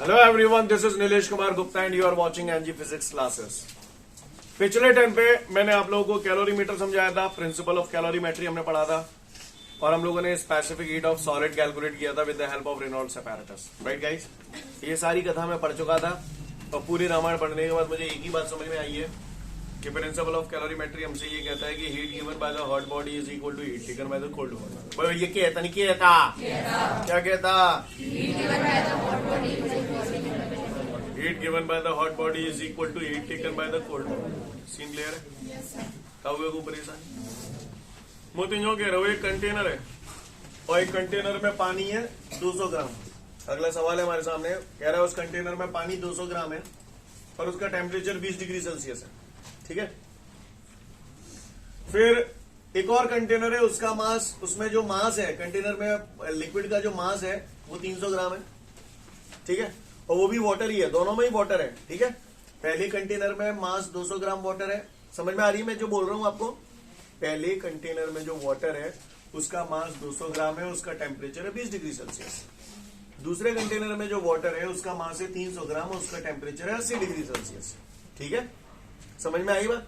Hello everyone, this is Nilesh Kumar Gupta and you are watching NG physics classes. पिछले time पे मैंने आप लोगों को कैलोरीमीटर समझाया था, प्रिंसिपल ऑफ कैलोरीमेट्री हमने पढ़ा था और हम लोगों ने specific heat of solid calculate किया था with the help of Reynolds apparatus। Right guys, ये सारी कथा मैं पढ़ चुका था और पूरी रामायण पढ़ने के बाद मुझे एक ही बात समझ में आई है कि प्रिंसिपल ऑफ कैलोरीमेट्री हमसे ये कहता है कि heat given by the hot body is equal to heat taken by the cold body. बोलो ये कहता नहीं कहता, क्या कहता? Heat given by the hot body is equal to heat taken by the cold body. Scene clear है? क्या हुआ को परेशान? मोती जो कह रहे हो, एक कंटेनर है और एक कंटेनर में पानी है 200 ग्राम। अगला सवाल है हमारे सामने, कह रहा है उस कंटेनर में पानी 200 ग्राम है और उसका टेम्परेचर 20 डिग्री सेल्सियस है। ठीक है, फिर एक और कंटेनर है, उसका मास, उसमें जो मास है कंटेनर में लिक्विड का जो मास है वो 300 ग्राम है। ठीक है, और वो भी वाटर ही है, दोनों में ही वाटर है। ठीक है, पहले कंटेनर में मास 200 ग्राम वाटर है। समझ में आ रही है मैं जो बोल रहा हूं आपको? पहले कंटेनर में जो वाटर है उसका मास 200 ग्राम है, उसका टेम्परेचर है 20 डिग्री सेल्सियस। दूसरे कंटेनर में जो वाटर है उसका मास है 300 ग्राम और उसका टेम्परेचर है 80 डिग्री सेल्सियस। ठीक है, समझ में आई बात?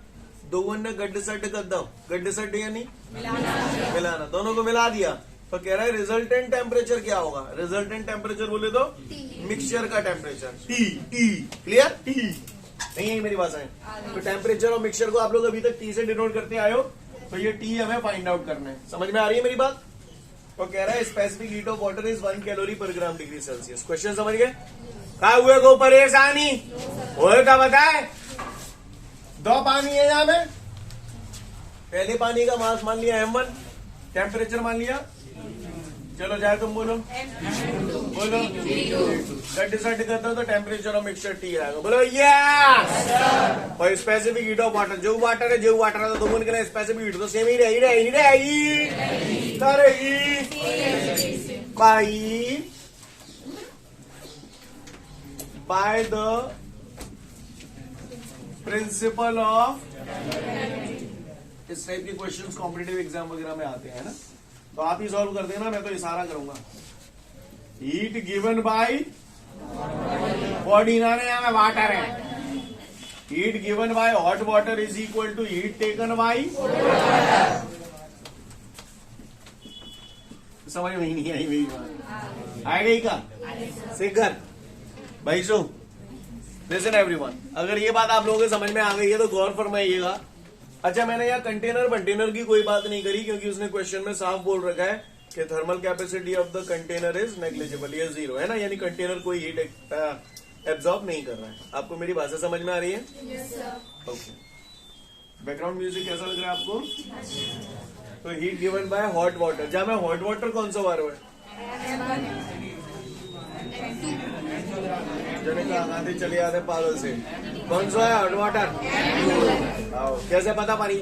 दोनों ने गड्ढे सड्ढे कर दो, गड्ढे सड्ढे यानी मिलाना, दोनों को मिला दिया तो कह रहा है रिजल्टेंट टेम्परेचर क्या होगा? रिजल्टेंट टेम्परेचर बोले तो मिक्सचर का temperature T. T clear? T नहीं है मेरी भाषा है। तो टेम्परेचर और मिक्सचर को आप लोग अभी तक टी से डिनोट करते आए हो, तो ये टी हमें फाइंड आउट करना है। समझ में आ रही है मेरी बात? तो कह रहा है specific heat of water is 1 calorie पर ग्राम डिग्री सेल्सियस। क्वेश्चन समझ गए? क्या हुए को परेशानी होगा बताए? दो पानी है यहाँ में, पहले पानी का मास मान लिया m1, टेम्परेचर मान लिया, चलो जाए तुम बोलो बोलो गड्ढे सड्ढे करते हो तो टेम्परेचर और मिक्सचर टी आएगा। बोलो यस। और स्पेसिफिक हीट ऑफ वाटर, जो वाटर है तो दोनों निकले स्पेसिफिक हीट तो सेम ही रहेगी बाय द प्रिंसिपल ऑफ। इस टाइप के क्वेश्चंस कॉम्पिटिटिव एग्जाम वगैरह में आते हैं ना, तो आप ही सॉल्व कर देना, मैं तो इशारा करूंगा। हीट गिवन बाय बॉडी ना यहाँ में वाटर है, heat given by hot water is equal to heat taken by. समझ में ही नहीं आई मेरी बात? आ गई का सिकर भाई सो? लिसन एवरीवन, अगर ये बात आप लोगों के समझ में आ गई है तो गौर फरमाइएगा। अच्छा, मैंने यहाँ कंटेनर की कोई बात नहीं करी क्योंकि उसने क्वेश्चन में साफ बोल रखा है कि thermal capacity of the container is negligible, ये 0 है ना, यानी कंटेनर कोई हीट एब्जॉर्ब नहीं कर रहा है। आपको मेरी भाषा समझ में आ रही है? ओके। बैकग्राउंड म्यूजिक कैसा लग रहा है आपको? तो heat given by hot water, जहां में हॉट वाटर कौन सा वार है? जने का आते चले आते पागल से, कौन सा है हॉट वाटर? आओ, कैसे पता पानी?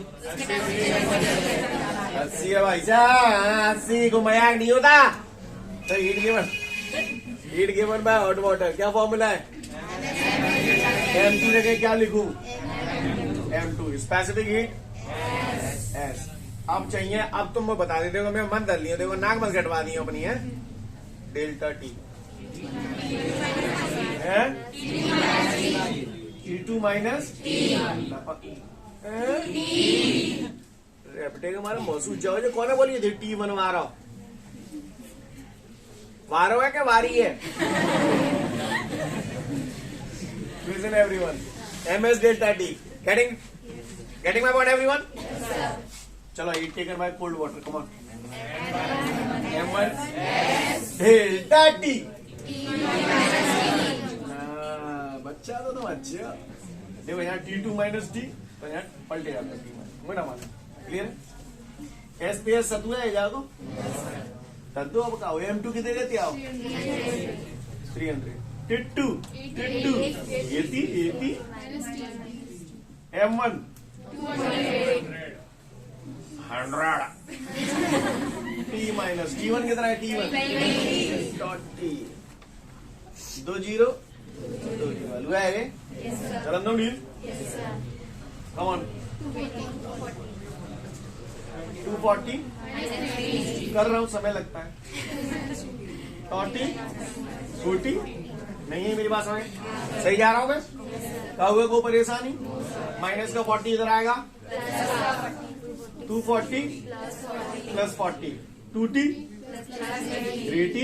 80 है भाई साहब, 80 को मजाक नहीं होता। तो heat given by hot water क्या फॉर्मूला है? M2 जगह क्या लिखूं? M2 specific heat S। अब चाहिए, अब तुम बता देते हो, मैं मन कर लिया, देखो नाक मत कटवा दी अपनी है। डेल्टा टी है T2 माइनस रेपटे का मारा महसूस जाओ जो कौन है बोलिए थे T1 मारो वारो है क्या वारी है? Listen everyone, MS delta T, getting my point everyone? चलो heat taken by cold water, come on. M1 delta T। बच्चा तो तुम अच्छे हो। देखो यहाँ T2 माइनस T, तो यहाँ पलटे जाता है T1, मुझे ना मालूम। क्लियर है? SPS सतु है जाओ तद्दू। अब कहो M2 कितने देते आओ? 300। Tittu eighty M1 100। T minus T1 कितना है? T1 डॉट T 2 0 हुआ है। चलन दो डील, कम ऑन। 240 कर रहा हूं, समय लगता है। 40 40 नहीं है मेरी बात समझ? सही जा रहा हूं मैं? क्या हुआ कोई परेशानी? माइनस का 40 इधर आएगा, 240 प्लस 40, 2t 3t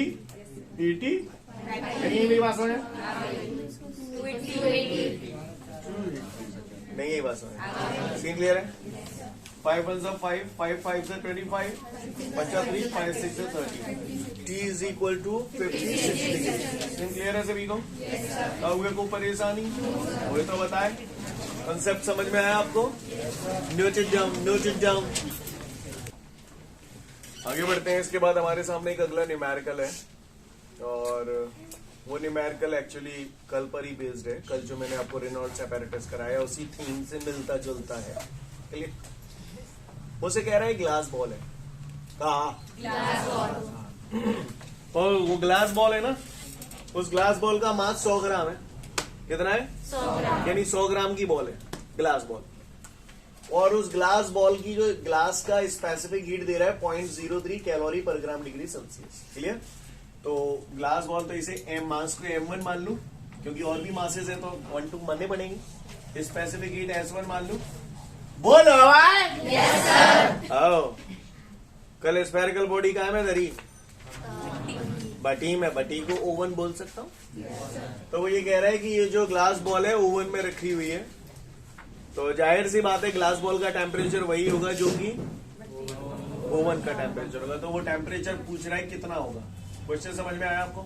3t, नहीं है मेरी बात समझ? नहीं है बात समझ? सीन क्लियर है? 5 1 5, 5 5 से 25, बच्चा 3, 5 6 से 30, t is equal to 56 degree. Scene clear है सभी को? हुए को परेशानी हुए तो बताए। कंसेप्ट समझ में आया आपको? Note it down. आगे बढ़ते हैं। इसके बाद हमारे सामने एक अगला न्यूमेरिकल है और वो न्यूमेरिकल एक्चुअली कल पर ही बेस्ड है। कल जो मैंने आपको रेनॉल्ड्स apparatus कराया उसी थीम से मिलता जुलता है। क्लियर? उसे कह रहा है ग्लास बॉल है। Glass ball. और वो ग्लास बॉल है ना, उस ग्लास बॉल का मास 100 ग्राम है। कितना है? 100 ग्राम। यानी 100 ग्राम की बॉल है ग्लास बॉल। और उस ग्लास बॉल की जो ग्लास का स्पेसिफिक हीट दे रहा है 0.03 कैलोरी पर ग्राम डिग्री सेल्सियस। क्लियर? तो ग्लास बॉल तो इसे एम मास को M1 मान लू, क्योंकि और भी मासेस है तो 1 2 मानने पड़ेंगे। स्पेसिफिक हीट S1 मान लू। बोलो भाई। Yes sir. आओ, कल स्फेरिकल बॉडी का है मैं दरी बटी में, बटी को ओवन बोल सकता हूँ। तो वो ये कह रहा है कि ये जो ग्लास बॉल है ओवन में रखी हुई है, तो जाहिर सी बात है ग्लास बॉल का टेम्परेचर वही होगा जो कि ओवन का टेम्परेचर होगा। तो वो टेम्परेचर पूछ रहा है कितना होगा। क्वेश्चन समझ में आया आपको?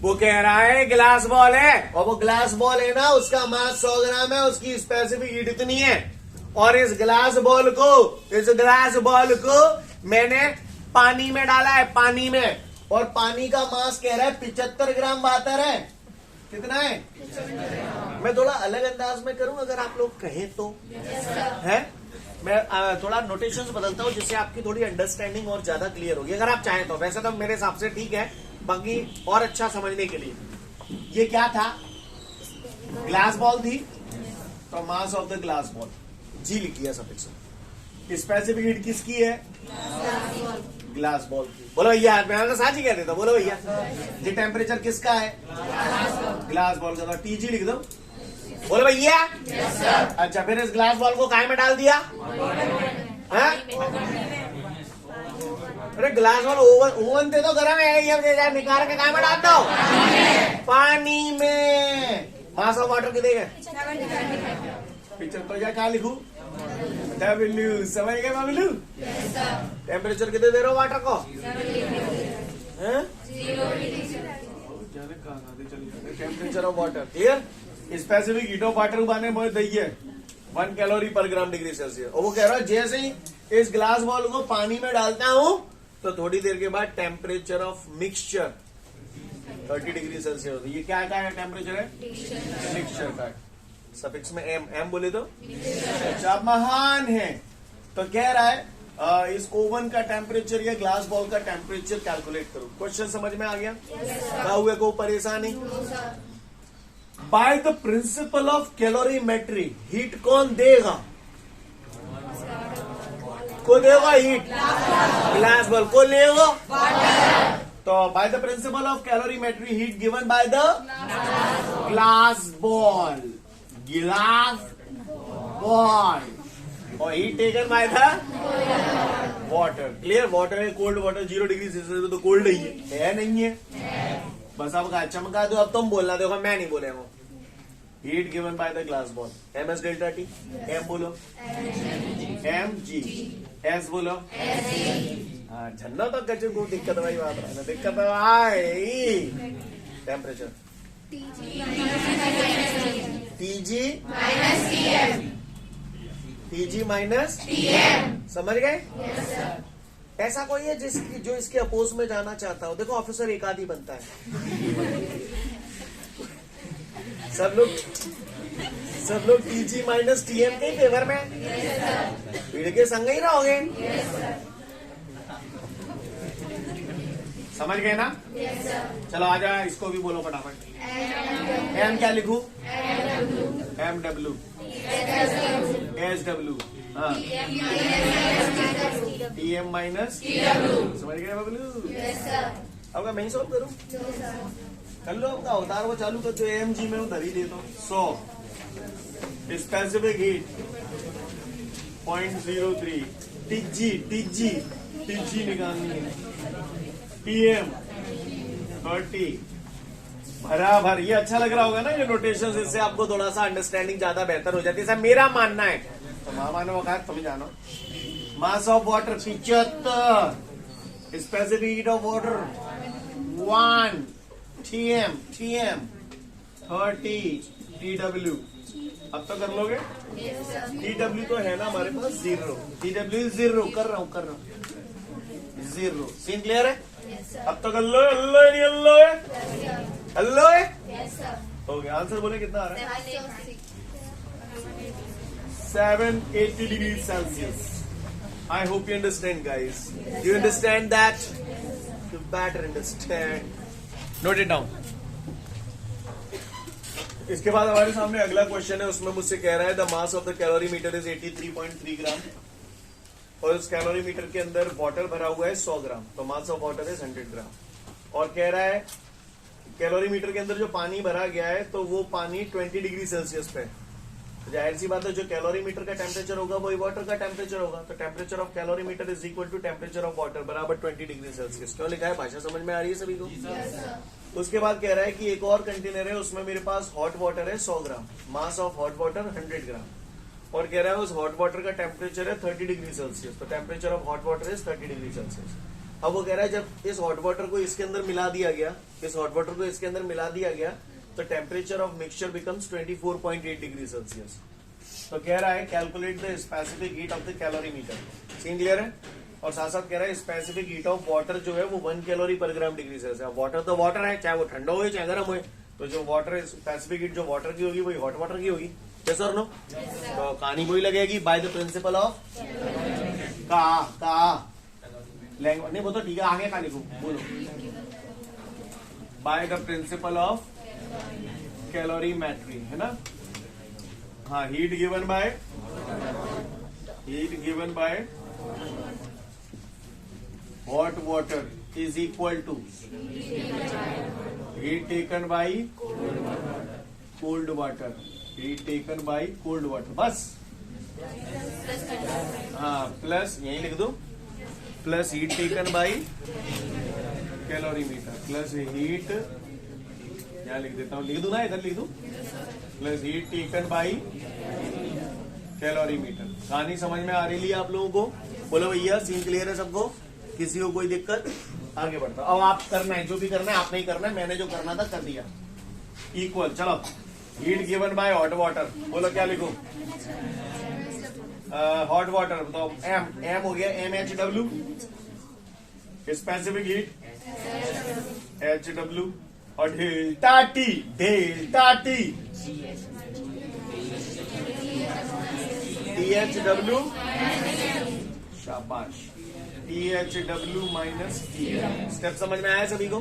वो कह रहा है ग्लास बॉल है और वो ग्लास बॉल है ना, उसका मास 100 ग्राम है, उसकी स्पेसिफिक हीट इतनी है। और इस ग्लास बॉल को मैंने पानी में डाला है, पानी में, और पानी का मास कह रहा है 75 ग्राम वाटर है। कितना है? मैं थोड़ा अलग अंदाज में करूं अगर आप लोग कहें तो? है मैं थोड़ा नोटेशंस बदलता हूं जिससे आपकी थोड़ी अंडरस्टैंडिंग और ज्यादा क्लियर होगी, अगर आप चाहें तो। वैसे तो मेरे हिसाब से ठीक है, बाकी और अच्छा समझने के लिए ये क्या था? ग्लास बॉल थी, तो mass of the glass ball g लिख दिया सफिक्स। स्पेसिफिक हीट किसकी है? ग्लास बॉल की। बोलो भैया, मैं तो साथ ही कह देता। बोलो भैया, ये टेम्परेचर किसका है? ग्लास बॉल का। तो TG लिख दो। बोलो भैया। अच्छा, फिर इस ग्लास बॉल को काय में डाल दिया? अरे ग्लास बॉल ओवन थे तो गर्म है, ये निकाल के काय में डाल दो? पानी में। मास ऑफ वाटर कितने है? 75। क्या लिखू? W। समझ गए बाबलू? टेम्परेचर कितने दे रहे हो वाटर को? Temperature of water. Clear? Specific heat of water बाने बहुत दी है 1 कैलोरी पर ग्राम डिग्री सेल्सियस। और वो कह रहा है जैसे ही इस ग्लास बॉल को पानी में डालता हूं तो थोड़ी देर के बाद temperature of mixture 30 degree Celsius होती है। ये क्या है? टेम्परेचर है मिक्सचर का। सफिक्स में एम बोले तो अच्छा, आप महान है। तो कह रहा है इस ओवन का टेम्परेचर या ग्लास बॉल का टेम्परेचर कैलकुलेट करो। क्वेश्चन समझ में आ गया? क्या हुए को परेशानी? Bye the principle of calorimetry heat कौन देगा? को देगा हीट? ग्लास बॉल को लेगा। तो by the principle of calorimetry heat given by the glass ball, glass ball, और heat taken by the water. Clear? Water है कोल्ड वाटर, 0 डिग्री सेल्सियस तो कोल्ड ही है नहीं है? बस अब चमका दो। अब तुम बोलना, देखो मैं नहीं बोलेगा। Heat given by the glass ball, MS delta T। M बोलो, mg। S बोलो, हाँ झन्ना तो कचू को दिक्कत वाली बात है ना, दिक्कत भाई। Temperature TG minus TM। समझ गए? ऐसा कोई है जो इसके अपोज में जाना चाहता हो? देखो ऑफिसर एक आदि बनता है। सब लोग TG माइनस TM के फेवर में भीड़ के संग ही रहोगे। समझ गए ना? चलो आ जाए, इसको भी बोलो फटाफट। M क्या लिखू? MW, SW, हाँ TM माइनस। समझ गए बबलू? अब मैं ही सॉल्व करूं? कर लो अपना अवतार वो चालू कर दो, AMG में उधर ही दे दो 100 स्पेसिफिक हीट 0.03 TG निकालनी है PM 30 बराबर। ये अच्छा लग रहा होगा ना ये नोटेशन, इससे आपको थोड़ा सा अंडरस्टैंडिंग ज्यादा बेहतर हो जाती है, ऐसा मेरा मानना है। तो मानो वक्त तुम जानो मास of water 75 specific heat of water 1 TM 30 TW। अब तो कर लोगे? TW तो है ना हमारे पास 0, TW 0 कर रहा हूं 0। सीन क्लियर है? अब तो कर लो, अल्लो है नहीं अल्लो है, अल्लो है हो गया। आंसर बोले कितना आ रहा है? 780 degrees Celsius. I hope you understand, guys. Do you understand that? You better understand. Note it down. इसके बाद हमारे सामने अगला क्वेश्चन है, उसमें मुझसे कह रहा है the mass of the calorimeter is 83.3 ग्राम और इस कैलोरीमीटर के अंदर वाटर भरा हुआ है 100 ग्राम, तो मास ऑफ वाटर इज 100 ग्राम। और कह रहा है कैलोरीमीटर के अंदर जो पानी भरा गया है तो वो पानी 20 डिग्री सेल्सियस पे है। तो जाहिर सी बात है जो कैलोरीमीटर का टेम्परेचर होगा वही वाटर का टेम्परेचर होगा, तो temperature of calorimeter is equal to temperature of water बराबर 20 डिग्री सेल्सियस। क्यों लिखा है? भाषा समझ में आ रही है सभी को? उसके बाद कह रहा है कि एक और कंटेनर है, उसमें मेरे पास हॉट वाटर है 100 ग्राम, मास ऑफ हॉट वाटर 100 ग्राम, और कह रहा है उस हॉट वाटर का टेम्परेचर है 30 डिग्री सेल्सियस, तो temperature of hot water is 30 degree Celsius. अब वो कह रहा है जब इस हॉट वाटर को इसके अंदर मिला दिया गया, इस हॉट वाटर को इसके अंदर मिला दिया गया, तो temperature of mixture becomes 24.8 degree Celsius. तो कह रहा है calculate the specific heat of the calorimeter. Scene clear है? और साथ साथ कह रहा है स्पेसिफिक हीट ऑफ वाटर जो है वो 1 कैलोरी पर ग्राम डिग्री सेल्सियस। वाटर तो वाटर है, चाहे वो ठंडा हो चाहे गर्म हो, तो जो वाटर है स्पेसिफिक हीट जो वाटर की होगी वही हॉट वाटर की होगी। यस और नो? तो कहानी वही लगेगी by the principle of language. नहीं वो तो ठीक है, आगे का लिखो, बोलो by the principle of calorimetry, है ना? हाँ, heat given by hot water is equal to heat taken by cold water, heat taken by cold water, बस। हाँ, प्लस यही लिख दो, plus heat taken by calorimeter, plus heat, यहाँ लिख देता हूँ, लिख दू ना, इधर लिख दू, plus heat taken by calorimeter. कहानी समझ में आ रही है आप लोगों को? बोलो भैया, सीन क्लियर है सबको? किसी को कोई दिक्कत? आगे बढ़ता। अब आप करना है, जो भी करना है आपने ही करना है, मैंने जो करना था कर दिया। इक्वल, चलो heat given by hot water, बोलो क्या लिखो? हॉट वाटर बताओ, एम हो गया MHW, स्पेसिफिक हीट HW, और डेल्टा T THW, शाबाश, THW माइनस TM। स्टेप समझ में आया सभी को?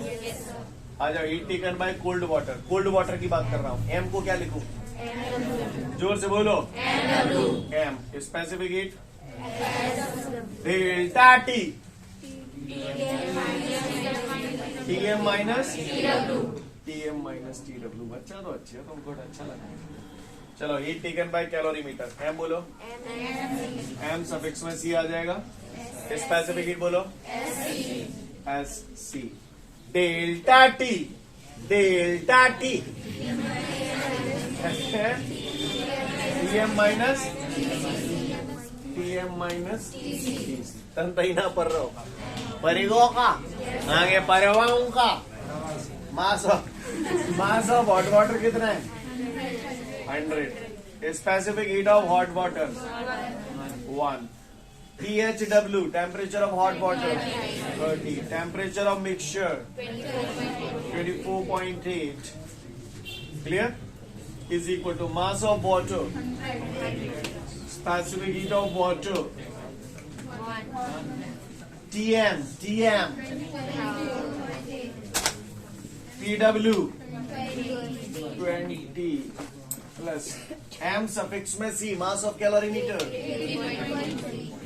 आ जाओ, heat taken by cold water, cold water की बात कर रहा हूं। M को क्या लिखूं? जोर से बोलो, M specific heat delta T TM minus TW। बच्चा तो अच्छे हो, तुमको अच्छा लगा। चलो, heat taken by calorimeter, M बोलो, M सफिक्स में C आ जाएगा, स्पेसिफिक हीट बोलो SC, delta T TM minus तंतई ना पर रहो परिगो का आगे परवाऊं का मास ऑफ हॉट वाटर कितना है? 100। Specific heat of hot water 1। THW temperature of hot water 30। Temperature of mixture 24.8 clear is equal to mass of water, specific heat of water TM TW 20 plus M suffix में C, mass of calorimeter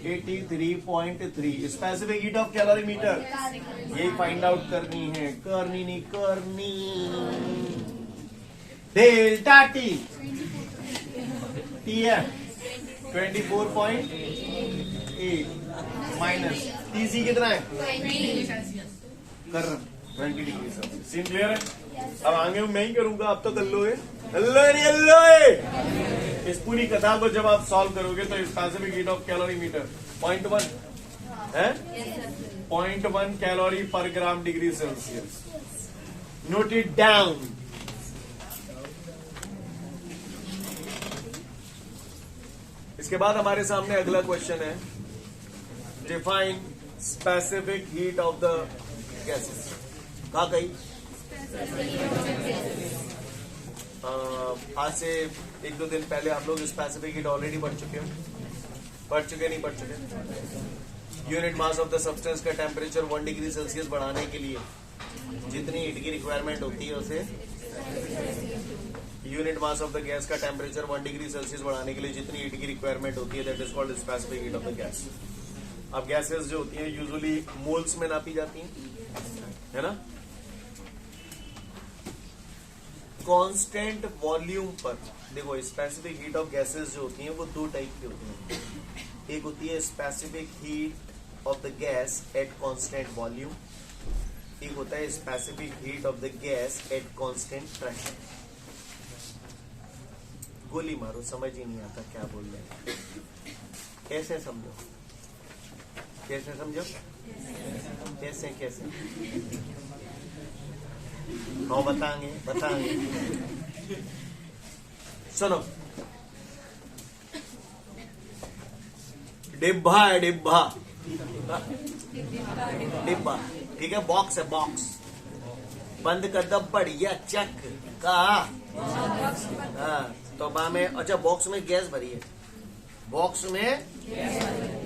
83.3 specific heat of calorimeter, यही find out करनी है, करनी नहीं करनी। Delta T, T है 24.8 minus TC कितना है, कर 20 डिग्री सेल्सियस। सीन क्लियर है? अब आगे मैं ही करूंगा, अब तो कर लो है, इस पूरी कथा को जब आप सॉल्व करोगे तो स्पेसिफिक हीट ऑफ कैलोरीमीटर 0.1 है, 0.1 कैलोरी पर gram degree Celsius. Note it down. इसके बाद हमारे सामने अगला क्वेश्चन है, define specific heat of the gases. कहा कही आज से 1-2 दिन पहले आप लोग स्पेसिफिक हीट ऑलरेडी पढ़ चुके हो, नहीं पढ़ चुके? Unit mass of the substance का टेम्परेचर 1 डिग्री सेल्सियस बढ़ाने के लिए जितनी हीट की रिक्वायरमेंट होती है उसे, unit mass of the gas का टेम्परेचर 1 डिग्री सेल्सियस बढ़ाने के लिए जितनी हीट की रिक्वायरमेंट होती है, that is called specific heat of the gas. अब गैसेस जो होती हैं यूजुअली मोल्स में नापी जाती हैं, है ना। कांस्टेंट वॉल्यूम पर देखो, स्पेसिफिक हीट ऑफ गैसेस जो होती हैं वो 2 टाइप की होती हैं। एक होती है specific heat of the gas at constant volume, एक होता है specific heat of the gas at constant pressure. गोली मारो, समझ ही नहीं आता क्या बोल रहे हैं। कैसे समझो, कैसे समझो, कैसे कैसे हाँ बताएंगे। सुनो, डिब्बा है, डिब्बा, ठीक है, बॉक्स है, बॉक्स बंद कर दो, बढ़िया चक का। हाँ, तो में अच्छा बॉक्स में गैस भरी है, बॉक्स में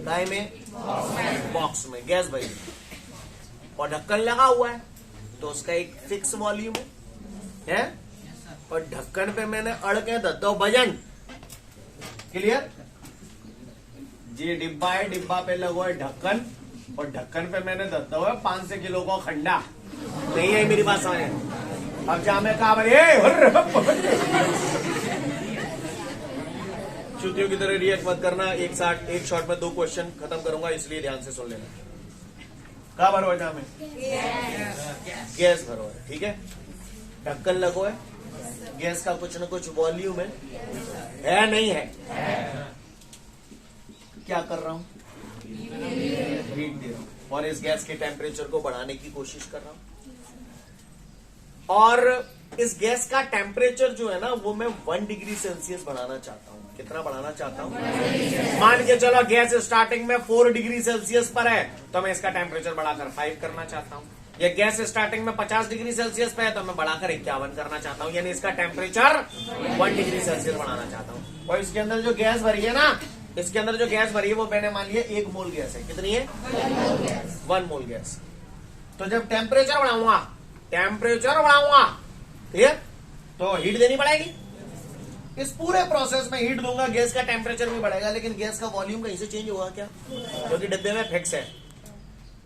काय में बॉक्स में गैस भरी है और ढक्कन लगा हुआ है, तो उसका एक फिक्स वॉल्यूम है और ढक्कन पे मैंने अड़ के दो वजन। क्लियर? जी डिब्बा है, डिब्बा पे लगा है ढक्कन और ढक्कन पे मैंने दत्ता हुआ 500 किलो का खंडा। नहीं है मेरी बात समझ? अब जा मैं कहा चुतियों की तरह रिएक्ट मत करना, एक शॉट में 2 क्वेश्चन खत्म करूंगा, इसलिए ध्यान से सुन लेना। कहा भरो है में गैस भरो है, ठीक है, ढक्कन लगो है, गैस का कुछ न कुछ वॉल्यूम है नहीं है? क्या कर रहा हूं? हीट दे रहा हूं और इस गैस के टेम्परेचर को बढ़ाने की कोशिश कर रहा हूं। और इस गैस का टेम्परेचर जो है ना वो मैं 1 डिग्री सेल्सियस बढ़ाना चाहता हूं। कितना बढ़ाना चाहता हूं? मान के चलो गैस स्टार्टिंग में 4 डिग्री सेल्सियस पर है तो मैं इसका टेम्परेचर बढ़ाकर 5 करना चाहता हूं। या गैस स्टार्टिंग में 50 डिग्री सेल्सियस पे है तो मैं बढ़ाकर 51 करना चाहता हूं, यानी इसका टेम्परेचर 1 डिग्री सेल्सियस बढ़ाना चाहता हूं। और इसके अंदर जो गैस भरी है ना, इसके अंदर जो गैस भरी है वो मैंने मान लिया 1 मोल गैस है। कितनी है? 1 मोल गैस। तो जब टेम्परेचर बढ़ाऊंगा ठीक है, तो हीट देनी पड़ेगी। इस पूरे प्रोसेस में हीट दूंगा, गैस का टेम्परेचर भी बढ़ेगा, लेकिन गैस का वॉल्यूम कहीं से चेंज होगा क्या? क्योंकि डिब्बे में फिक्स है।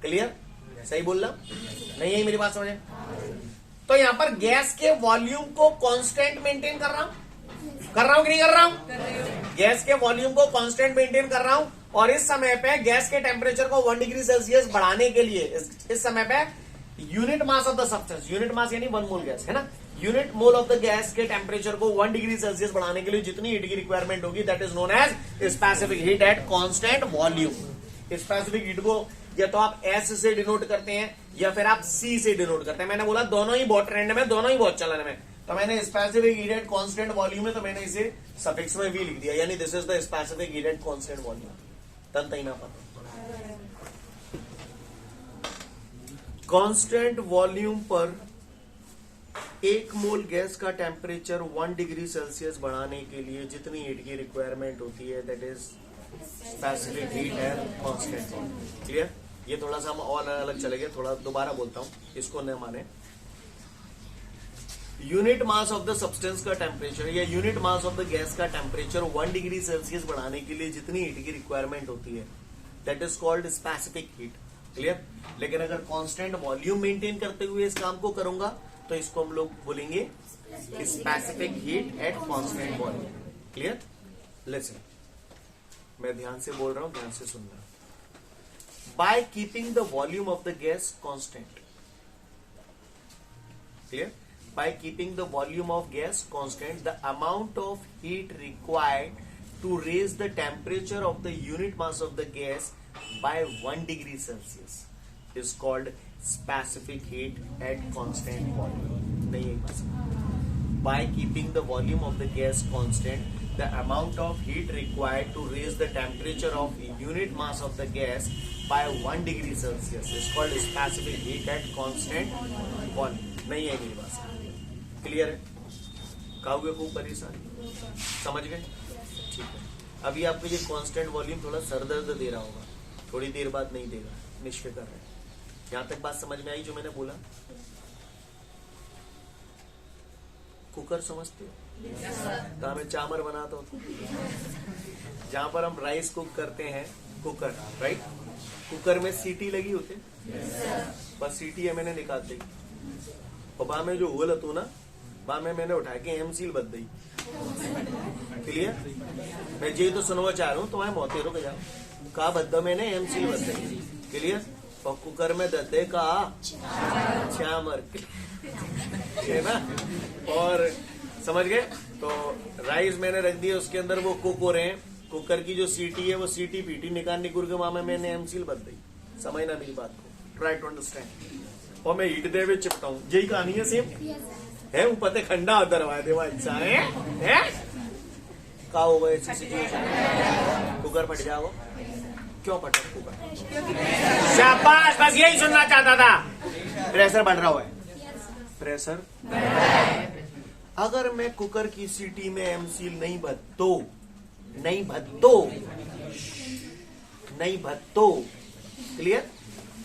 क्लियर? सही बोल रहा नहीं है? मेरी बात समझे? तो यहां पर गैस के वॉल्यूम को कांस्टेंट मेंटेन कर रहा हूं कि नहीं कर रहा हूं? गैस के वॉल्यूम को कांस्टेंट मेंटेन कर रहा हूं और इस समय पे गैस के टेम्परेचर को 1 डिग्री सेल्सियस बढ़ाने के लिए इस समय पे unit mass of the substance, unit mass यानी 1 मोल गैस है ना, unit mole of the gas के टेम्परेचर को 1 डिग्री सेल्सियस बढ़ाने के लिए जितनी हीट की रिक्वायरमेंट होगी that is known as specific heat at constant volume. Specific heat को या तो आप एस से डिनोट करते हैं या फिर आप सी से डिनोट करते हैं। मैंने बोला दोनों ही बहुत ट्रेंड में, दोनों ही बहुत चलन में, तो मैंने specific heat at constant volume है तो मैंने इसे सफिक्स में वी लिख दिया, यानी this is the specific heat at constant volume. तन तई ना पता कांस्टेंट वॉल्यूम पर 1 मोल गैस का टेम्परेचर 1 डिग्री सेल्सियस बढ़ाने के लिए जितनी हीट की रिक्वायरमेंट होती है that is specific heat at constant volume. Clear? ये थोड़ा सा हम और अलग चले गए, थोड़ा दोबारा बोलता हूं, इसको न माने। Unit mass of the substance का टेम्परेचर या unit mass of the gas का टेम्परेचर 1 डिग्री सेल्सियस बढ़ाने के लिए जितनी हीट की रिक्वायरमेंट होती है that is called specific heat. Clear. लेकिन अगर कांस्टेंट वॉल्यूम मेंटेन करते हुए इस काम को करूंगा तो इसको हम लोग बोलेंगे specific heat at constant volume. Clear. Listen, मैं ध्यान से बोल रहा हूं, ध्यान से सुनना। By keeping the volume of the gas constant, clear, by keeping the volume of gas constant, the amount of heat required to raise the temperature of the unit mass of the gas by 1 degree Celsius is called specific heat at constant volume. नहीं है बस। By keeping the volume of the gas constant, the amount of heat required to raise the temperature of unit mass of the gas by 1 degree Celsius is called specific heat at constant volume. नहीं है मेरी बात। Clear है? कहोगे खूब परेशान, समझ गए? ठीक है। अभी आपको ये कांस्टेंट वॉल्यूम थोड़ा सर दर्द दे रहा होगा, थोड़ी देर बाद नहीं देगा, निष्फिकर है। यहां तक बात समझ में आई जो मैंने बोला? कुकर समझते हो? तो हमें चामर बनाता हो, जहां पर हम राइस कुक करते हैं, कुकर, राइट? कुकर में सीटी लगी होती, बस सीटी है मैंने निकाल दी, और बा में जो होल હતો ना, बा में मैंने उठा के एम सील बद दी। क्लियर? मैं जे तो सुनवा चाह रहा हूँ, तो वहां मोते रुक जाओ, कहा बद्दा मैंने एम सील बद दी। क्लियर? और कुकर में दद्दे का चामर, है ना? और समझ गए? तो राइस मैंने रख दिया, उसके अंदर वो कुक हो रहे हैं, कुकर की जो सीटी है वो सीटी पीटी निकाल निकुर के वहां में मैंने एम सील बद दी। समझना मेरी बात को, ट्राई टू अंडरस्टैंड। और मैं हीट दे चिपटाऊं, यही कहानी है सेम है। वो पते खंडा दरवाए देवा इंसा है का हो गए सिचुएशन, कुकर फट जाओ। क्यों फटा कुकर? शाबाश, बस यही सुनना चाहता था। प्रेशर बढ़ रहा है, प्रेशर। अगर मैं कुकर की सीटी में एम सील नहीं भत्तो, क्लियर?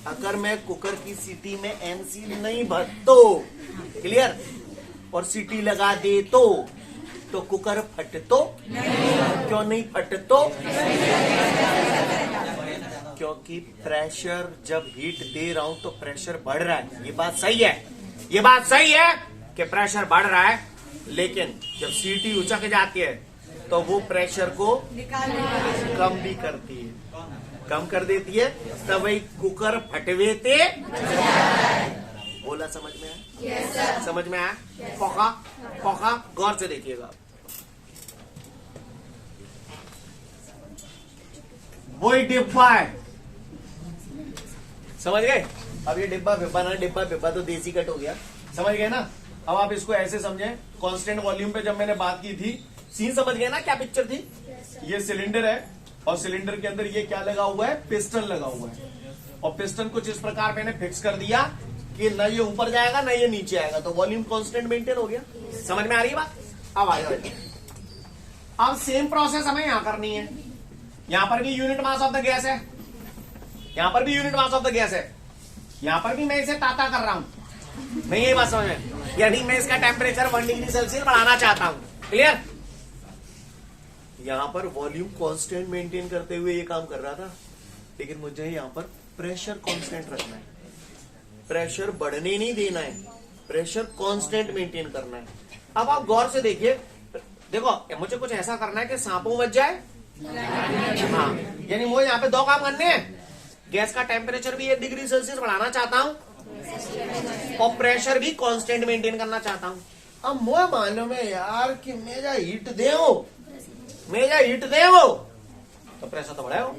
अगर मैं कुकर की सीटी में एम सील नहीं भरतो, क्लियर, और सीटी लगा दे तो कुकर फटतो? क्यों नहीं फटतो? क्योंकि प्रेशर, जब हीट दे रहा हूं तो प्रेशर बढ़ रहा है। ये बात सही है, ये बात सही है कि प्रेशर बढ़ रहा है, लेकिन जब सीटी उचक जाती है तो वो प्रेशर को कम भी करती है, कम कर देती है, तब वही कुकर फटवेते। बोला समझ में आया? yes, समझ में आया? पोखा गौर से देखिएगा। वही डिब्बा है, समझ गए? अब ये डिब्बा बिब्बा तो देसी कट हो गया, समझ गए ना? अब आप इसको ऐसे समझे, कांस्टेंट वॉल्यूम पे जब मैंने बात की थी, सीन समझ गए ना क्या पिक्चर थी? ये सिलेंडर है, और सिलेंडर के अंदर ये क्या लगा हुआ है? पिस्टन लगा हुआ है, और पिस्टन कुछ इस प्रकार मैंने फिक्स कर दिया कि न ये ऊपर जाएगा न ये नीचे आएगा, तो वॉल्यूम कांस्टेंट मेंटेन हो गया। समझ में आ रही है बात? अब आ जाए, अब सेम प्रोसेस हमें यहां करनी है। यहां पर भी unit mass of the gas है, यहां पर भी unit mass of the gas है, यहां पर भी मैं इसे ताता कर रहा हूं। नहीं ये बात समझ में? यानी मैं इसका टेम्परेचर 1 डिग्री सेल्सियस बढ़ाना चाहता हूं। क्लियर? यहां पर वॉल्यूम कांस्टेंट मेंटेन करते हुए ये काम कर रहा था, लेकिन मुझे यहां पर प्रेशर कांस्टेंट रखना है, प्रेशर बढ़ने नहीं देना है, प्रेशर कांस्टेंट मेंटेन करना है। अब आप गौर से देखिए, देखो मुझे कुछ ऐसा करना है कि सांपों बच जाए। हाँ, यानी मुझे यहाँ पे दो काम करने हैं, गैस का टेम्परेचर भी 1 डिग्री सेल्सियस बढ़ाना चाहता हूँ और प्रेशर भी कांस्टेंट मेंटेन करना चाहता हूँ। अब मुझे मालूम है यार कि मेरा हीट दे तो प्रेशर तो बढ़ाओ,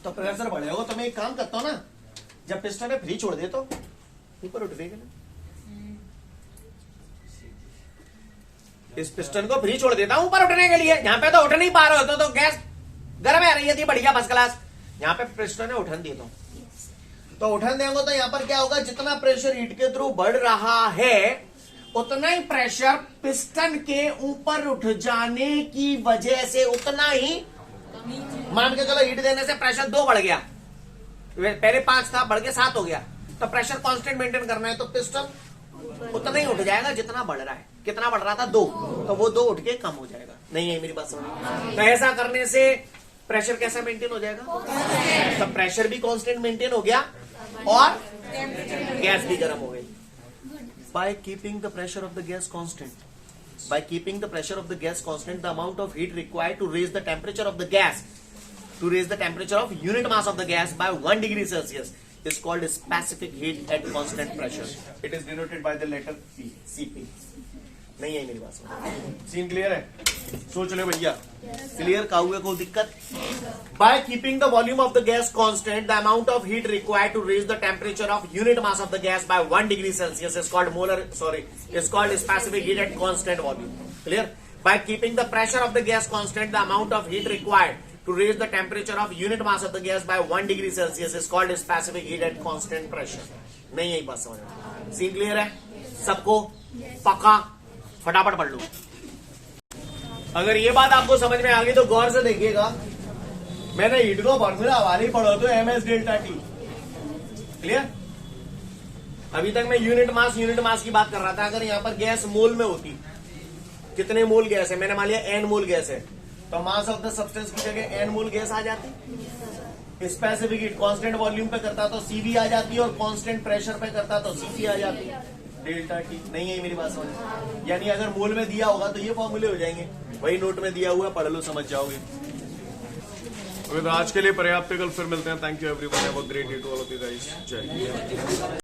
तो प्रेशर बढ़ेगा तो मैं एक काम करता हूँ ना, जब पिस्टन में फ्री छोड़ दे तो ऊपर उठ देगा ना, इस पिस्टन को फ्री छोड़ देता हूं ऊपर उठने के लिए। यहाँ पे तो उठ नहीं पा रहे होते, तो गैस गर्म आ रही थी बढ़िया फर्स्ट क्लास, यहाँ पे पिस्टन है उठन देता हूं, तो उठन देंगे तो यहाँ पर क्या होगा? जितना प्रेशर हीट के थ्रू बढ़ रहा है उतना ही प्रेशर पिस्टन के ऊपर उठ जाने की वजह से उतना ही, मान के चलो हीट देने से प्रेशर 2 बढ़ गया, पहले 5 था बढ़ के 7 हो गया, तो प्रेशर कांस्टेंट मेंटेन करना है तो पिस्टन उतना ही उठ जाएगा जितना बढ़ रहा है। कितना बढ़ रहा था? 2, तो वो 2 उठ के कम हो जाएगा। नहीं है मेरी बात समझ? तो ऐसा करने से प्रेशर कैसा मेंटेन हो जाएगा? तब प्रेशर भी कांस्टेंट मेंटेन हो गया और गैस भी गर्म हो गई। By keeping the pressure of the gas constant, by keeping the pressure of the gas constant, the amount of heat required to raise the temperature of the gas, to raise the temperature of unit mass of the gas by 1 degree Celsius is called specific heat at constant pressure. It is denoted by the letter P, Cp. नहीं है मेरी बात, scene clear है? सोच लो भैया, clear का हुआ कोई दिक्कत? By keeping the volume of the gas constant, the amount of heat required to raise the temperature of unit mass of the gas by 1 degree Celsius is called specific heat at constant volume. Clear? By keeping the pressure of the gas constant, the amount of heat required to raise the temperature of unit mass of the gas by 1 degree Celsius is called specific heat at constant pressure. नहीं यही बात समझ में? Scene clear है सबको? पक्का? फटाफट पढ़ लो। अगर ये बात आपको समझ में आ गई तो गौर से देखिएगा, मैंने हीट को फॉर्मूला वाली पढ़ो तो ms डेल्टा टी। क्लियर? अभी तक मैं यूनिट मास की बात कर रहा था। अगर यहाँ पर गैस मोल में होती, कितने मोल गैस है, मैंने मान लिया n मोल गैस है, तो मास ऑफ द सब्सटेंस की जगह n मोल गैस आ जाती। स्पेसिफिक हीट कांस्टेंट वॉल्यूम पे करता तो CV आ जाती और कांस्टेंट प्रेशर पे करता तो CP आ जाती, डेल्टा टी। नहीं है मेरी बात समझ? यानी अगर मोल में दिया होगा तो ये फॉर्मूले हो जाएंगे, वही नोट में दिया हुआ, पढ़ लो समझ जाओगे। तो आज के लिए पर्याप्त, कल फिर मिलते हैं। Thank you everyone, have a great day to all of you guys. जय हिंद।